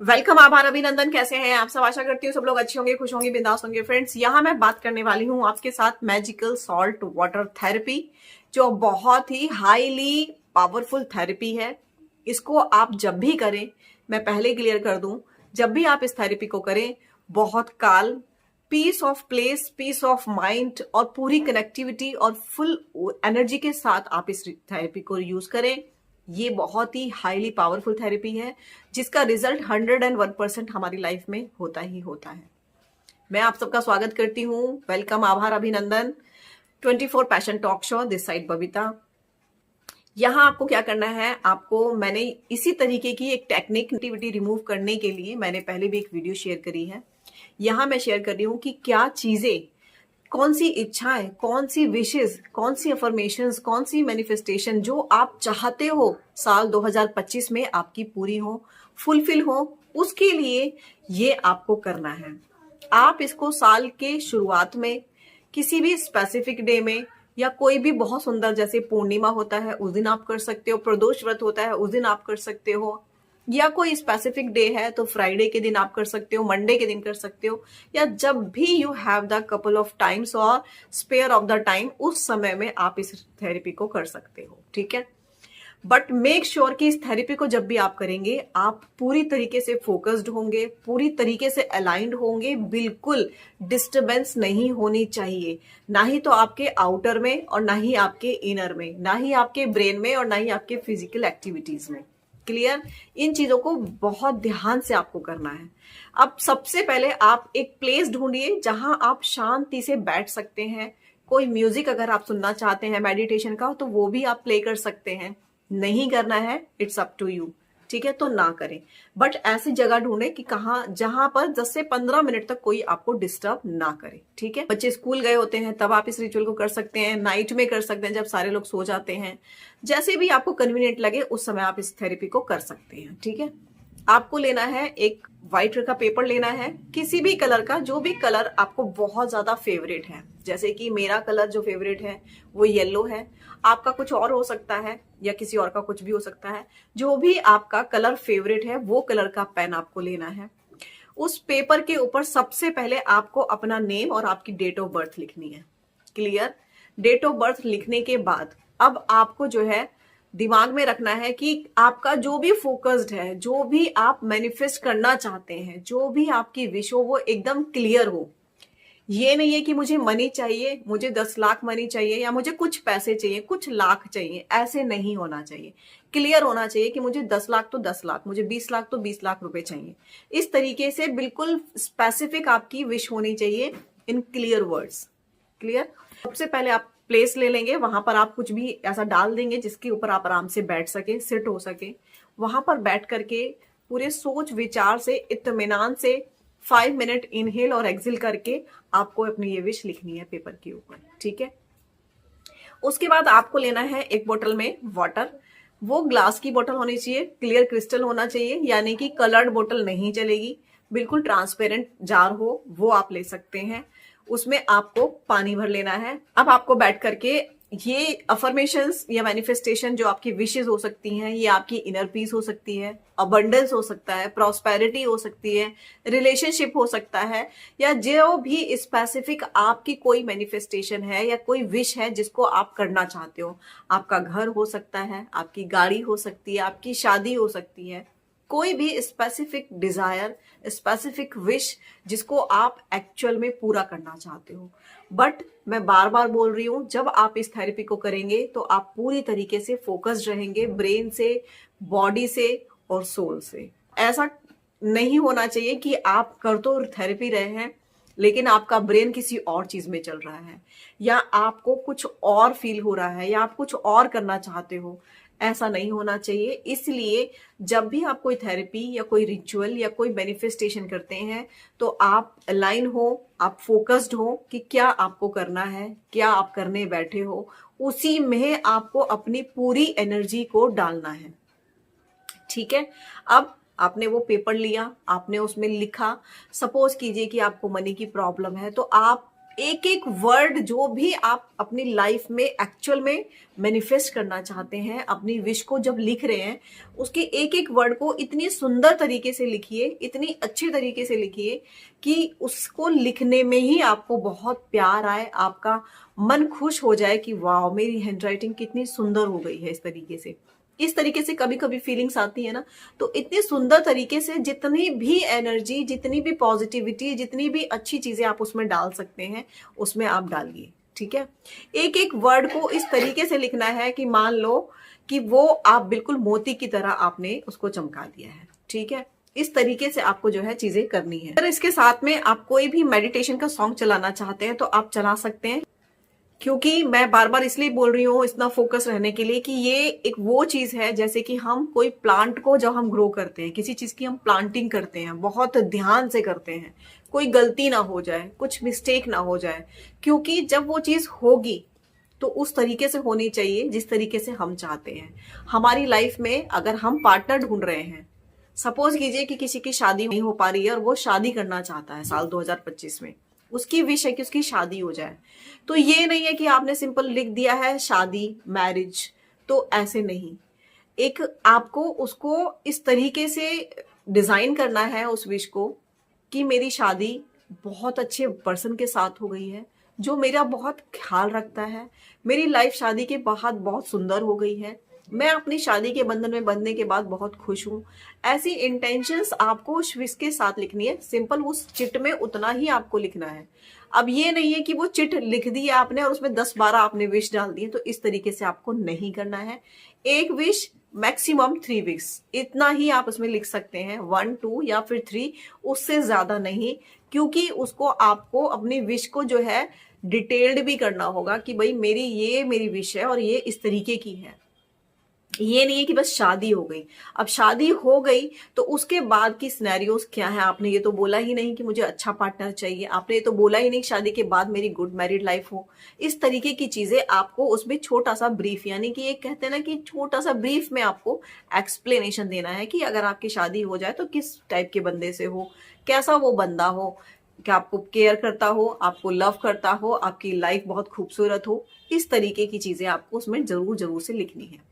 Welcome. आभार अभिनंदन। कैसे हैं आप सब? आशा करती हूँ सब लोग अच्छे होंगे, खुश होंगे, बिंदास होंगे। फ्रेंड्स, यहाँ मैं बात करने वाली हूँ आपके साथ मैजिकल सॉल्ट वाटर थेरेपी, जो बहुत ही हाईली पावरफुल थेरेपी है। इसको आप जब भी करें, मैं पहले क्लियर कर दूं, जब भी आप इस थेरेपी को करें, बहुत calm, peace of place, peace of mind और पूरी कनेक्टिविटी और फुल एनर्जी के साथ आप इस थेरेपी को यूज करें। ये बहुत ही हाईली पावरफुल थेरेपी है, जिसका रिजल्ट 101% हमारी लाइफ में होता ही होता है। मैं आप सबका स्वागत करती हूँ। वेलकम, आभार अभिनंदन। 24 passion talk show, this side Babita. यहाँ आपको क्या करना है, आपको मैंने इसी तरीके की एक टेक्निक एक्टिविटी रिमूव करने के लिए मैंने पहले भी एक वीडियो शेयर करी है। यहाँ मैं शेयर कर रही हूँ कि क्या चीजें, कौन सी इच्छाएं, कौन सी विशेस, कौन सी अफर्मेशंस, कौन सी मैनिफेस्टेशन जो आप चाहते हो साल 2025 में आपकी पूरी हो, फुलफिल हो, उसके लिए ये आपको करना है। आप इसको साल के शुरुआत में, किसी भी स्पेसिफिक डे में, या कोई भी बहुत सुंदर, जैसे पूर्णिमा होता है उस दिन आप कर सकते हो, प्रदोष व्रत होता है उस दिन आप कर सकते हो, या कोई स्पेसिफिक डे है तो फ्राइडे के दिन आप कर सकते हो, मंडे के दिन कर सकते हो, या जब भी you have the couple of times और स्पेयर ऑफ द टाइम, उस समय में आप इस थेरेपी को कर सकते हो। ठीक है, बट मेक श्योर कि इस थेरेपी को जब भी आप करेंगे, आप पूरी तरीके से फोकस्ड होंगे, पूरी तरीके से अलाइंड होंगे। बिल्कुल डिस्टरबेंस नहीं होनी चाहिए, ना ही तो आपके आउटर में और ना ही आपके इनर में, ना ही आपके ब्रेन में और ना ही आपके फिजिकल एक्टिविटीज में। क्लियर? इन चीजों को बहुत ध्यान से आपको करना है। अब सबसे पहले आप एक प्लेस ढूंढिए जहां आप शांति से बैठ सकते हैं। कोई म्यूजिक अगर आप सुनना चाहते हैं मेडिटेशन का, तो वो भी आप प्ले कर सकते हैं। नहीं करना है, इट्स अप टू यू। ठीक है, तो ना करें, बट ऐसी जगह ढूंढे कि कहाँ, जहां पर 10 से 15 मिनट तक कोई आपको डिस्टर्ब ना करे। ठीक है, बच्चे स्कूल गए होते हैं तब आप इस रिचुअल को कर सकते हैं, नाइट में कर सकते हैं जब सारे लोग सो जाते हैं, जैसे भी आपको कन्वीनियंट लगे उस समय आप इस थेरेपी को कर सकते हैं। ठीक है, आपको लेना है एक व्हाइट का पेपर लेना है, किसी भी कलर का, जो भी कलर आपको बहुत ज्यादा फेवरेट है। जैसे कि मेरा कलर जो फेवरेट है वो येलो है, आपका कुछ और हो सकता है या किसी और का कुछ भी हो सकता है। जो भी आपका कलर फेवरेट है वो कलर का पेन आपको लेना है। उस पेपर के ऊपर सबसे पहले आपको अपना नेम और आपकी डेट ऑफ बर्थ लिखनी है। क्लियर? डेट ऑफ बर्थ लिखने के बाद अब आपको जो है दिमाग में रखना है कि आपका जो भी फोकस्ड है, जो भी आप मैनिफेस्ट करना चाहते हैं, जो भी आपकी विश हो, वो एकदम क्लियर हो। ये नहीं है कि मुझे मनी चाहिए, मुझे 10 लाख मनी चाहिए, या मुझे कुछ पैसे चाहिए, कुछ लाख चाहिए, ऐसे नहीं होना चाहिए। क्लियर होना चाहिए कि मुझे 10 लाख तो 10 लाख, मुझे 20 लाख तो 20 लाख रुपए चाहिए। इस तरीके से बिल्कुल स्पेसिफिक आपकी विश होनी चाहिए, इन क्लियर वर्ड्स। क्लियर? सबसे पहले आप प्लेस ले लेंगे, वहां पर आप कुछ भी ऐसा डाल देंगे जिसके ऊपर आप आराम से बैठ सके, सिट हो सके। वहां पर बैठ करके पूरे सोच विचार से, इत्मीनान से 5 मिनट इनहेल और एक्सिल करके आपको अपनी ये विश लिखनी है पेपर के ऊपर। ठीक है, उसके बाद आपको लेना है एक बोतल में वाटर। वो ग्लास की बोतल होनी चाहिए, क्लियर क्रिस्टल होना चाहिए, यानी कि कलर्ड बोतल नहीं चलेगी। बिल्कुल ट्रांसपेरेंट जार हो वो आप ले सकते हैं। उसमें आपको पानी भर लेना है। अब आपको बैठ करके ये अफर्मेशंस या मैनिफेस्टेशन, जो आपकी विशेस हो सकती हैं, ये आपकी इनर पीस हो सकती है, अबंडेंस हो सकता है, प्रॉस्पेरिटी हो सकती है, रिलेशनशिप हो सकता है, या जो भी स्पेसिफिक आपकी कोई मैनिफेस्टेशन है या कोई विश है जिसको आप करना चाहते हो। आपका घर हो सकता है, आपकी गाड़ी हो सकती है, आपकी शादी हो सकती है, कोई भी स्पेसिफिक डिजायर, स्पेसिफिक विश जिसको आप एक्चुअल में पूरा करना चाहते हो। बट मैं बार बार बोल रही हूं, जब आप इस थेरेपी को करेंगे तो आप पूरी तरीके से फोकस्ड रहेंगे, ब्रेन से, बॉडी से और सोल से। ऐसा नहीं होना चाहिए कि आप कर तो थेरेपी रहे हैं लेकिन आपका ब्रेन किसी और चीज में चल रहा है, या आपको कुछ और फील हो रहा है, या आप कुछ और करना चाहते हो। ऐसा नहीं होना चाहिए। इसलिए जब भी आप कोई थेरेपी या कोई रिचुअल या कोई मैनिफेस्टेशन करते हैं, तो आप अलाइन हो, आप फोकस्ड हो कि क्या आपको करना है, क्या आप करने बैठे हो, उसी में आपको अपनी पूरी एनर्जी को डालना है। ठीक है, अब आपने वो पेपर लिया, आपने उसमें लिखा। सपोज कीजिए कि आपको मनी की प्रॉब्लम है, तो आप एक एक वर्ड जो भी आप अपनी लाइफ में एक्चुअल में मैनिफेस्ट करना चाहते हैं, अपनी विश को जब लिख रहे हैं, उसके एक एक वर्ड को इतनी सुंदर तरीके से लिखिए, इतनी अच्छी तरीके से लिखिए कि उसको लिखने में ही आपको बहुत प्यार आए, आपका मन खुश हो जाए कि वाह मेरी हैंडराइटिंग कितनी सुंदर हो गई है। इस तरीके से कभी कभी फीलिंग्स आती है ना, तो इतने सुंदर तरीके से जितनी भी एनर्जी, जितनी भी पॉजिटिविटी, जितनी भी अच्छी चीजें आप उसमें डाल सकते हैं, उसमें आप डालिए। ठीक है, एक एक वर्ड को इस तरीके से लिखना है कि मान लो कि वो आप बिल्कुल मोती की तरह आपने उसको चमका दिया है। ठीक है, इस तरीके से आपको जो है चीजें करनी है। अगर इसके साथ में आप कोई भी मेडिटेशन का सॉन्ग चलाना चाहते हैं तो आप चला सकते हैं, क्योंकि मैं बार बार इसलिए बोल रही हूँ इतना फोकस रहने के लिए कि ये एक वो चीज है जैसे कि हम कोई प्लांट को जब हम ग्रो करते हैं, किसी चीज की हम प्लांटिंग करते हैं, बहुत ध्यान से करते हैं, कोई गलती ना हो जाए, कुछ मिस्टेक ना हो जाए, क्योंकि जब वो चीज होगी तो उस तरीके से होनी चाहिए जिस तरीके से हम चाहते हैं। हमारी लाइफ में अगर हम पार्टनर ढूंढ रहे हैं, सपोज कीजिए कि किसी की शादी नहीं हो पा रही है और वो शादी करना चाहता है साल 2025 में, उसकी विश है कि उसकी शादी हो जाए, तो ये नहीं है कि आपने सिंपल लिख दिया है शादी मैरिज, तो ऐसे नहीं, एक आपको उसको इस तरीके से डिजाइन करना है उस विश को कि मेरी शादी बहुत अच्छे पर्सन के साथ हो गई है जो मेरा बहुत ख्याल रखता है, मेरी लाइफ शादी के बाद बहुत सुंदर हो गई है, मैं अपनी शादी के बंधन में बंधने के बाद बहुत खुश हूं। ऐसी इंटेंशंस आपको उस विश के साथ लिखनी है, सिंपल उस चिट में उतना ही आपको लिखना है। अब ये नहीं है कि वो चिट लिख दी है आपने और उसमें 10-12 आपने विश डाल दिए, तो इस तरीके से आपको नहीं करना है। एक विश मैक्सिमम 3 विश, इतना ही आप उसमें लिख सकते हैं, 1, 2 या फिर 3, उससे ज्यादा नहीं, क्योंकि उसको आपको अपनी विश को जो है डिटेल्ड भी करना होगा कि भाई मेरी विश है और ये इस तरीके की है। ये नहीं है कि बस शादी हो गई। अब शादी हो गई तो उसके बाद की सिनेरियोस क्या है, आपने ये तो बोला ही नहीं कि मुझे अच्छा पार्टनर चाहिए, आपने ये तो बोला ही नहीं शादी के बाद मेरी गुड मैरिड लाइफ हो। इस तरीके की चीजें आपको उसमें छोटा सा ब्रीफ, यानी कि एक कहते हैं ना कि छोटा सा ब्रीफ में आपको एक्सप्लेनेशन देना है कि अगर आपकी शादी हो जाए तो किस टाइप के बंदे से हो, कैसा वो बंदा हो, क्या आपको केयर करता हो, आपको लव करता हो, आपकी लाइफ बहुत खूबसूरत हो। इस तरीके की चीजें आपको उसमें जरूर जरूर से लिखनी है।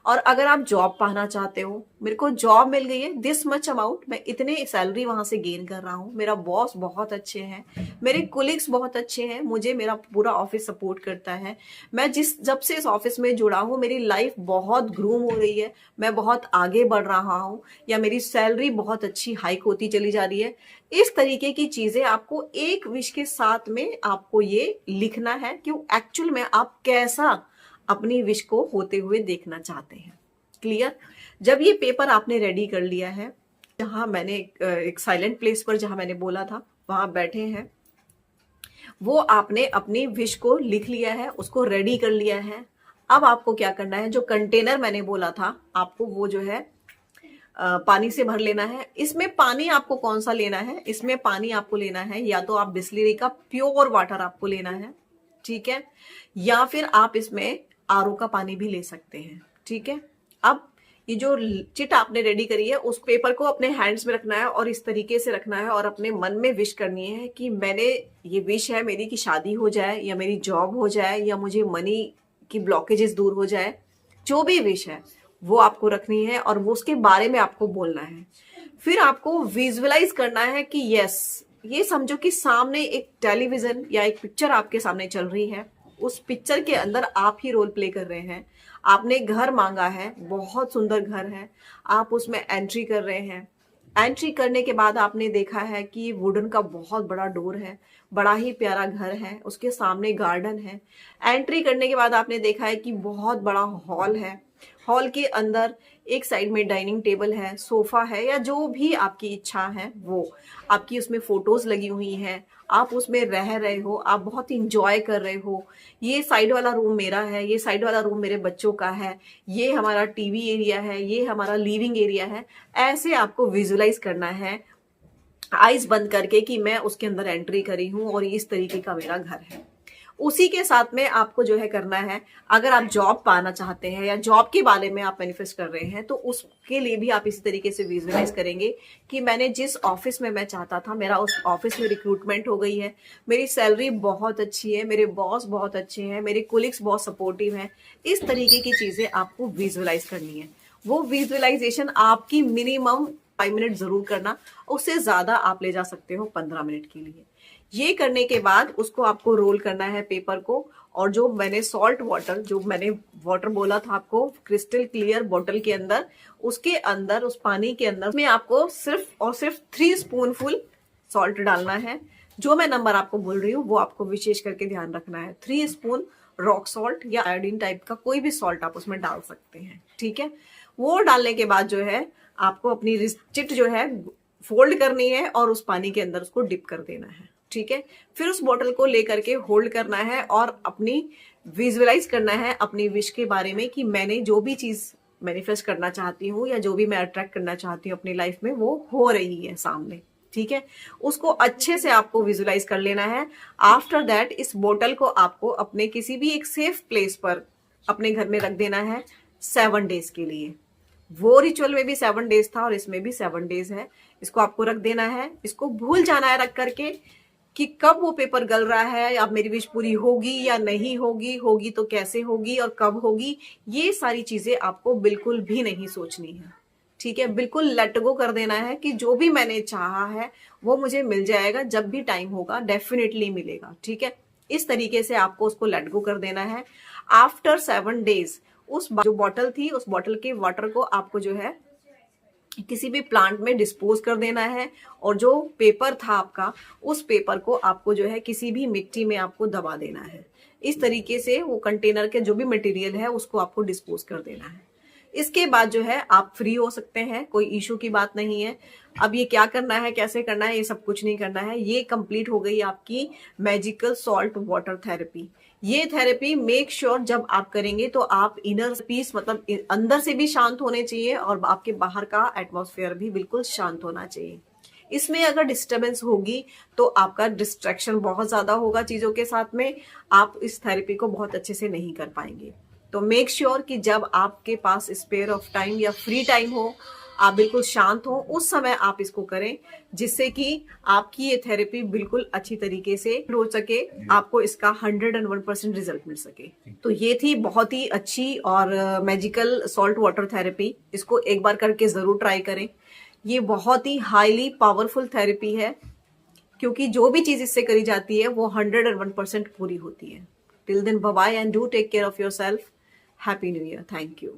और अगर आप जॉब पाना चाहते हो, मेरे को जॉब मिल गई है, दिस मच अमाउंट, मैं इतने सैलरी वहां से गेन कर रहा हूँ, मेरा बॉस बहुत अच्छे हैं, मेरे कोलिग्स बहुत अच्छे हैं, मुझे मेरा पूरा ऑफिस सपोर्ट करता है, मैं जब से इस ऑफिस में जुड़ा हूँ मेरी लाइफ बहुत ग्रूम हो रही है, मैं बहुत आगे बढ़ रहा हूँ, या मेरी सैलरी बहुत अच्छी हाइक होती चली जा रही है। इस तरीके की चीजें आपको एक विश के साथ में आपको ये लिखना है कि एक्चुअल में आप कैसा अपनी विश को होते हुए देखना चाहते हैं। क्लियर? जब ये पेपर आपने रेडी कर लिया है, जहां मैंने एक साइलेंट प्लेस पर जहां मैंने बोला था वहां बैठे हैं, वो आपने अपनी विश को लिख लिया है, उसको रेडी कर लिया है। अब आपको क्या करना है, जो कंटेनर मैंने बोला था आपको वो जो है पानी से भर लेना है। इसमें पानी आपको कौन सा लेना है, इसमें पानी आपको लेना है या तो आप बिस्लरी का प्योर वाटर आपको लेना है, ठीक है, या फिर आप इसमें आरओ का पानी भी ले सकते हैं। ठीक है, अब ये जो चिट आपने रेडी करी है उस पेपर को अपने हैंड्स में रखना है और इस तरीके से रखना है और अपने मन में विश करनी है कि मैंने ये विश है मेरी कि शादी हो जाए या मेरी जॉब हो जाए या मुझे मनी की ब्लॉकेजेस दूर हो जाए, जो भी विश है वो आपको रखनी है और वो उसके बारे में आपको बोलना है। फिर आपको विजुअलाइज करना है कि यस, ये समझो कि सामने एक टेलीविजन या एक पिक्चर आपके सामने चल रही है, उस पिक्चर के अंदर आप ही रोल प्ले कर रहे हैं। आपने घर मांगा है, बहुत सुंदर घर है, आप उसमें एंट्री कर रहे हैं। एंट्री करने के बाद आपने देखा है कि वुडन का बहुत बड़ा डोर है, बड़ा ही प्यारा घर है, उसके सामने गार्डन है। एंट्री करने के बाद आपने देखा है कि बहुत बड़ा हॉल है, हॉल के अंदर एक साइड में डाइनिंग टेबल है, सोफा है, या जो भी आपकी इच्छा है वो आपकी उसमें फोटोज लगी हुई हैं, आप उसमें रह रहे हो, आप बहुत इंजॉय कर रहे हो। ये साइड वाला रूम मेरा है, ये साइड वाला रूम मेरे बच्चों का है, ये हमारा टीवी एरिया है, ये हमारा लिविंग एरिया है। ऐसे आपको विजुअलाइज करना है आइज बंद करके कि मैं उसके अंदर एंट्री करी हूं और इस तरीके का मेरा घर है। उसी के साथ में आपको जो है करना है, अगर आप जॉब पाना चाहते हैं या जॉब के बारे में आप मैनिफेस्ट कर रहे हैं, तो उसके लिए भी आप इसी तरीके से विजुअलाइज करेंगे कि मैंने जिस ऑफिस में मैं चाहता था, मेरा उस ऑफिस में रिक्रूटमेंट हो गई है, मेरी सैलरी बहुत अच्छी है, मेरे बॉस बहुत अच्छे हैं, मेरे कोलिग्स बहुत सपोर्टिव हैं। इस तरीके की चीजें आपको विजुअलाइज करनी है। वो विजुअलाइजेशन आपकी मिनिमम 5 मिनट जरूर करना, उससे ज्यादा आप ले जा सकते हो 15 मिनट के लिए। ये करने के बाद उसको आपको रोल करना है पेपर को, और जो मैंने सॉल्ट वाटर, जो मैंने वाटर बोला था आपको क्रिस्टल क्लियर बोतल के अंदर, उसके अंदर, उस पानी के अंदर में आपको सिर्फ और सिर्फ 3 स्पूनफुल सॉल्ट डालना है। जो मैं नंबर आपको बोल रही हूँ वो आपको विशेष करके ध्यान रखना है। 3 स्पून रॉक सॉल्ट या आयोडीन टाइप का कोई भी सॉल्ट आप उसमें डाल सकते हैं, ठीक है। वो डालने के बाद जो है आपको अपनी रिस्टिट जो है फोल्ड करनी है और उस पानी के अंदर उसको डिप कर देना है, ठीक है। फिर उस बोतल को लेकर के होल्ड करना है और अपनी विजुअलाइज करना है अपनी विश के बारे में कि मैंने जो भी चीज मैनिफेस्ट करना चाहती हूँ या जो भी मैं अट्रैक्ट करना चाहती हूँ अपनी लाइफ में, वो हो रही है सामने, ठीक है। उसको अच्छे से आपको विजुअलाइज कर लेना है। आफ्टर दैट इस बोतल को आपको अपने किसी भी एक सेफ प्लेस पर अपने घर में रख देना है 7 डेज के लिए। वो रिचुअल में भी 7 डेज था और इसमें भी 7 डेज है। इसको आपको रख देना है, इसको भूल जाना है रख करके कि कब वो पेपर गल रहा है, अब मेरी विश पूरी होगी या नहीं होगी, होगी तो कैसे होगी और कब होगी, ये सारी चीजें आपको बिल्कुल भी नहीं सोचनी है, ठीक है। बिल्कुल लेट गो कर देना है कि जो भी मैंने चाहा है वो मुझे मिल जाएगा, जब भी टाइम होगा डेफिनेटली मिलेगा, ठीक है। इस तरीके से आपको उसको लेट गो कर देना है। आफ्टर 7 डेज उस जो बॉटल थी, उस बॉटल के वाटर को आपको जो है किसी भी प्लांट में डिस्पोज कर देना है, और जो पेपर था आपका, उस पेपर को आपको जो है किसी भी मिट्टी में आपको दबा देना है। इस तरीके से वो कंटेनर के जो भी मटेरियल है उसको आपको डिस्पोज कर देना है। इसके बाद जो है आप फ्री हो सकते हैं, कोई इशू की बात नहीं है। अब ये क्या करना है, कैसे करना है, ये सब कुछ नहीं करना है। ये कंप्लीट हो गई आपकी मैजिकल सॉल्ट वाटर थेरेपी। ये थेरेपी मेक श्योर जब आप करेंगे तो आप इनर पीस, मतलब अंदर से भी शांत होने चाहिए और आपके बाहर का एटमॉस्फेयर भी बिल्कुल शांत होना चाहिए। इसमें अगर डिस्टरबेंस होगी तो आपका डिस्ट्रैक्शन बहुत ज्यादा होगा चीजों के साथ में, आप इस थेरेपी को बहुत अच्छे से नहीं कर पाएंगे। तो मेक श्योर कि जब आपके पास स्पेयर ऑफ टाइम या फ्री टाइम हो, आप बिल्कुल शांत हो, उस समय आप इसको करें, जिससे कि आपकी ये थेरेपी बिल्कुल अच्छी तरीके से हो सके, आपको इसका 101% रिजल्ट मिल सके। तो ये थी बहुत ही अच्छी और मैजिकल सॉल्ट वाटर थेरेपी। इसको एक बार करके जरूर ट्राई करें। ये बहुत ही हाईली पावरफुल थेरेपी है, क्योंकि जो भी चीज इससे करी जाती है वो 101% पूरी होती है। Till then bye bye and do take care of yourself. Happy new year. Thank you.